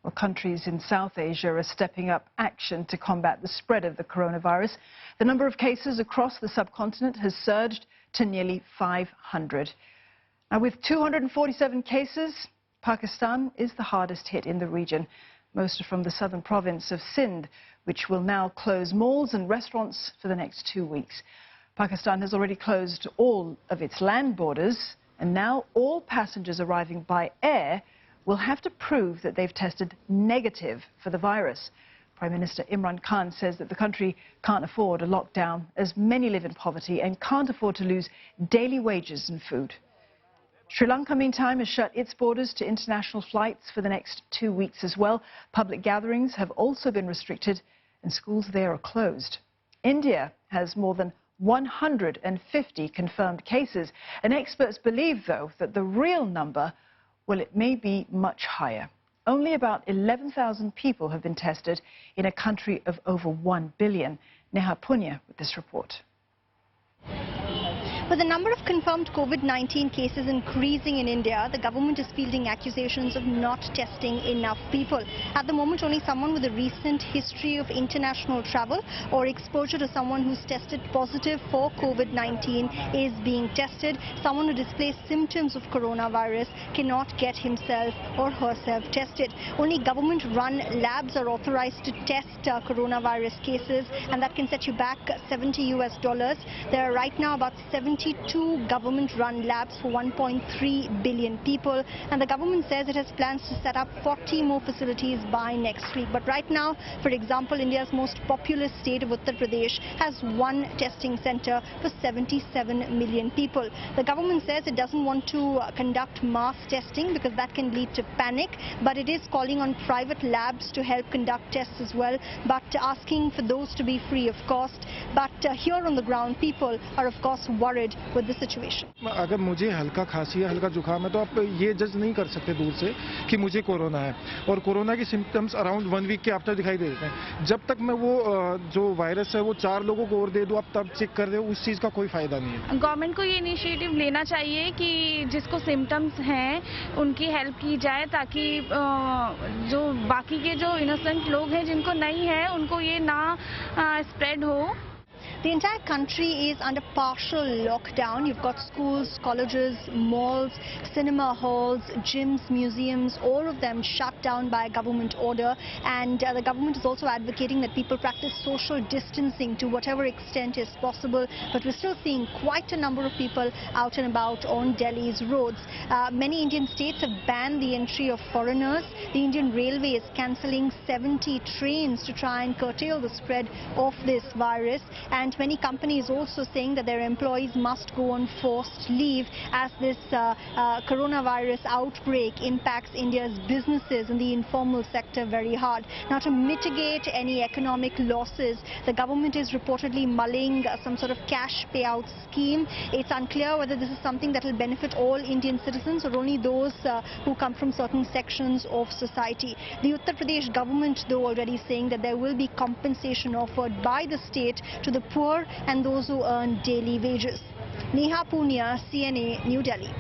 Well, countries in South Asia are stepping up action to combat the spread of the coronavirus. The number of cases across the subcontinent has surged to nearly 500. Now, with 247 cases, Pakistan is the hardest hit in the region. Most are from the southern province of Sindh, which will now close malls and restaurants for the next 2 weeks. Pakistan has already closed all of its land borders, and now all passengers arriving by air will have to prove that they've tested negative for the virus. Prime Minister Imran Khan says that the country can't afford a lockdown, as many live in poverty and can't afford to lose daily wages and food. Sri Lanka, meantime, has shut its borders to international flights for the next 2 weeks as well. Public gatherings have also been restricted and schools there are closed. India has more than 150 confirmed cases, and experts believe, though, that the real number, well, it may be much higher. Only about 11,000 people have been tested in a country of over 1 billion. Neha Punya with this report. With the number of confirmed COVID-19 cases increasing in India, the government is fielding accusations of not testing enough people. At the moment, only someone with a recent history of international travel or exposure to someone who's tested positive for COVID-19 is being tested. Someone who displays symptoms of coronavirus cannot get himself or herself tested. Only government-run labs are authorized to test coronavirus cases, and that can set you back $70 US. There are right now about 72 government-run labs for 1.3 billion people, and the government says it has plans to set up 40 more facilities by next week. But right now, for example, India's most populous state of Uttar Pradesh has one testing center for 77 million people. The government says it doesn't want to conduct mass testing because that can lead to panic, but it is calling on private labs to help conduct tests as well, but asking for those to be free of cost. But here on the ground, people are of course worried with the situation. अगर मुझे हल्का खांसी है, हल्का जुकाम है, तो आप ये जज नहीं कर सकते दूर से कि मुझे कोरोना है, और कोरोना की सिम्टम्स अराउंड 1 वीक के आफ्टर दिखाई दे देते हैं. जब तक मैं वो जो वायरस है वो 4 लोगों को और दे दूं, आप तब चेक कर दे, उस चीज का कोई फायदा नहीं है. गवर्नमेंट को ये इनिशिएटिव लेना चाहिए कि जिसको सिम्टम्स हैं उनकी हेल्प की जाए, ताकि जो बाकी के जो इनोसेंट लोग हैं जिनको नहीं है उनको ये ना स्प्रेड हो. The entire country is under partial lockdown. You've got schools, colleges, malls, cinema halls, gyms, museums, all of them shut down by a government order. And the government is also advocating that people practice social distancing to whatever extent is possible. But we're still seeing quite a number of people out and about on Delhi's roads. Many Indian states have banned the entry of foreigners. The Indian Railway is cancelling 70 trains to try and curtail the spread of this virus. And many companies also saying that their employees must go on forced leave as this coronavirus outbreak impacts India's businesses in the informal sector very hard. Now, to mitigate any economic losses, the government is reportedly mulling some sort of cash payout scheme. It's unclear whether this is something that will benefit all Indian citizens or only those who come from certain sections of society. The Uttar Pradesh government, though, already saying that there will be compensation offered by the state to the poor and those who earn daily wages. Neha Punya, CNA, New Delhi.